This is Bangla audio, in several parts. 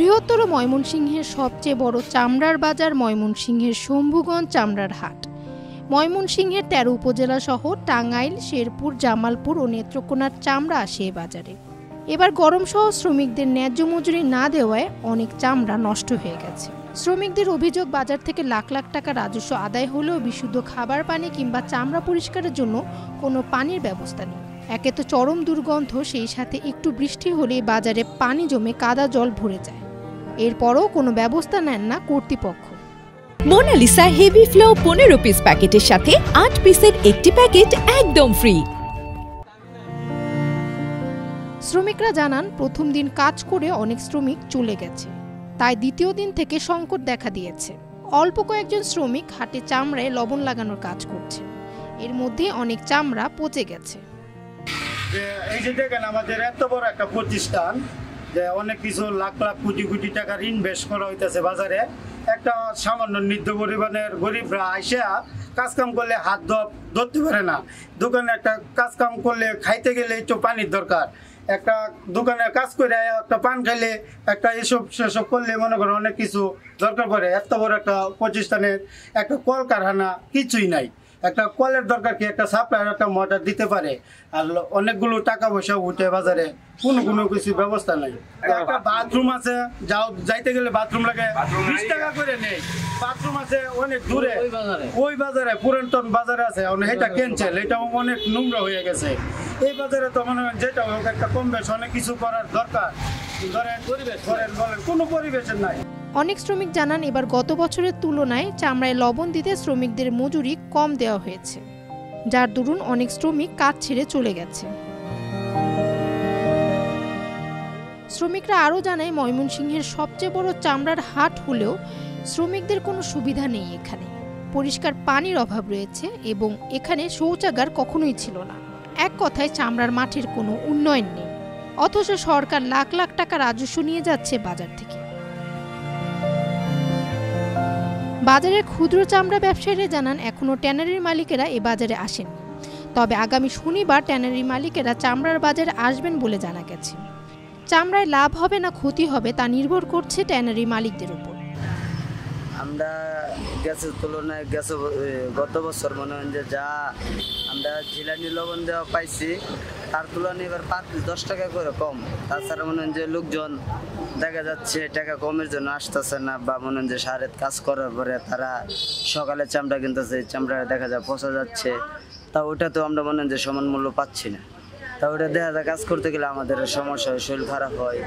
বৃহত্তর ময়মনসিংহের সবচেয়ে বড় চামড়ার বাজার ময়মনসিংহের শম্ভুগঞ্জ চামড়ার হাট। ময়মনসিংহের ১৩ উপজেলা সহ টাঙ্গাইল, শেরপুর, জামালপুর ও নেত্রকোনার চামড়া আসে এ বাজারে। এবার গরম সহ শ্রমিকদের ন্যায্য মজুরি না দেওয়ায় অনেক চামড়া নষ্ট হয়ে গেছে। শ্রমিকদের অভিযোগ, বাজার থেকে লাখ লাখ টাকা রাজস্ব আদায় হলেও বিশুদ্ধ খাবার পানি কিংবা চামড়া পরিষ্কারের জন্য কোনো পানির ব্যবস্থা নেই। একে তো চরম দুর্গন্ধ, সেই সাথে একটু বৃষ্টি হলেই বাজারে পানি জমে কাদা জল ভরে যায়। এরপরও কোনো ব্যবস্থা নেন না কর্তৃপক্ষ। মোনালিসা হেভি ফ্লো 15 পিস প্যাকেটের সাথে 8 পিসের একটি প্যাকেট একদম ফ্রি। শ্রমিকরা জানান, প্রথম দিন কাজ করে অনেক শ্রমিক চলে গেছে, তাই দ্বিতীয় দিন থেকে সংকট দেখা দিয়েছে। অল্প কয়েকজন শ্রমিক হাটে চামড়ায় লবণ লাগানোর কাজ করছে, এর মধ্যে অনেক চামড়া পচে গেছে। এই যে দেখেন, আমাদের এত বড় একটা প্রতিষ্ঠান, যে অনেক কিছু লাখ লাখ কোটি কোটি টাকার ইনভেস্ট করা হইতেছে বাজারে, একটা সামান্য নিত্য পরিমাণের গরিবরা আইসা কাজ কাম করলে হাত ধরতে পারে না। দোকানে একটা কাজ কাম করলে খাইতে গেলে একটু পানির দরকার, একটা দোকানের কাজ করে একটা পান খাইলে একটা সেসব করলে মনে করো অনেক কিছু দরকার পড়ে। এত বড় একটা প্রতিষ্ঠানের একটা কলকারখানা কিছুই নাই। একটা কলের দরকার কি, একটা সাপ্লাইয়ের একটা মোটর দিতে পারে, আর অনেকগুলো টাকা পয়সা উঠে বাজারে কোনো কিছু ব্যবস্থা নাই। একটা বাথরুম আছে, যাইতে গেলে বাথরুম লাগে 20 টাকা করে নেই। বাথরুম আছে অনেক দূরে, ওই বাজারে পুরাতন বাজারে আছে, এটা ক্যান্সেল, এটা অনেক নোংরা হয়ে গেছে। এই বাজারে তো মনে হয় যেটা হোক একটা কম বেশ অনেক কিছু করার দরকার, বলেন কোনো পরিবেশের নাই। অনেক শ্রমিক জানান, এবার গত বছরের তুলনায় চামড়ায় লবণ দিতে শ্রমিকদের মজুরি কম দেওয়া হয়েছে, যার দরুন অনেক শ্রমিক কাজ ছেড়ে চলে গেছে। শ্রমিকরা আরও জানায়, ময়মনসিংহের সবচেয়ে বড় চামড়ার হাট হলেও শ্রমিকদের কোনো সুবিধা নেই এখানে। পরিষ্কার পানির অভাব রয়েছে এবং এখানে শৌচাগার কখনোই ছিল না। এক কথায় চামড়ার মাঠের কোনো উন্নয়ন নেই, অথচ সরকার লাখ লাখ টাকা রাজস্ব নিয়ে যাচ্ছে বাজার থেকে। বাজারের ক্ষুদ্র চামড়া ব্যবসায়ীরা জানান, এখনও ট্যানারির মালিকেরা এ বাজারে আসেন, তবে আগামী শনিবার ট্যানারি মালিকেরা চামড়ার বাজারে আসবেন বলে জানা গেছে। চামড়ায় লাভ হবে না ক্ষতি হবে তা নির্ভর করছে ট্যানারি মালিকদের উপর। আমরা গ্যাসের তুলনায় গত বছর মনে হয় যে যা আমরা জিলানি লবণ দেওয়া পাইছি তার তুলনায় এবার পার পিস 10 টাকা করে কম। তাছাড়া মনে হয় যে লোকজন দেখা যাচ্ছে টাকা কমের জন্য আসতেছে না, বা মনে হয় যে সারের কাজ করার পরে তারা সকালে চামড়া কিনতেছে, চামড়া দেখা যায় পচা যাচ্ছে, তা ওটা তো আমরা মনে হয় যে সমান মূল্য পাচ্ছি না। তা ওটা দেখা যায় কাজ করতে গেলে আমাদের সমস্যা হয়, শরীর খারাপ হয়।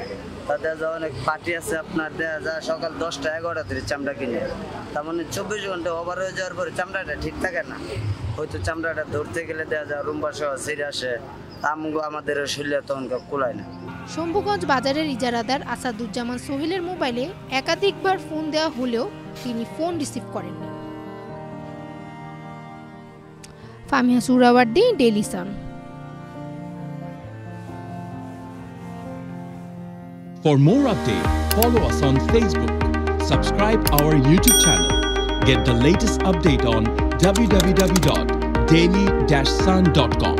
তা দেখা যায় অনেক পার্টি আছে আপনার, দেখা যায় সকাল 10টা 11টা থেকে চামড়া কিনে, তার মানে 24 ঘন্টা ওভার হয়ে যাওয়ার পরে চামড়াটা ঠিক থাকে না। হয়তো চামড়াটা ধরতে গেলে দেখা যায় রুম্বা সহ ছিঁড়ে আসে, আমাদের শরীরে তখন কুলায় না। শম্ভুগঞ্জ বাজারের ইজারাদার আসাদুজ্জামান সোহেলের মোবাইলে একাধিকবার ফোন দেওয়া হলেও তিনি ফোন রিসিভ করেননি। Famia Suhrawardy, Daily Sun. For more updates, follow us on Facebook, subscribe our YouTube channel, get the latest update on www.daily-sun.com.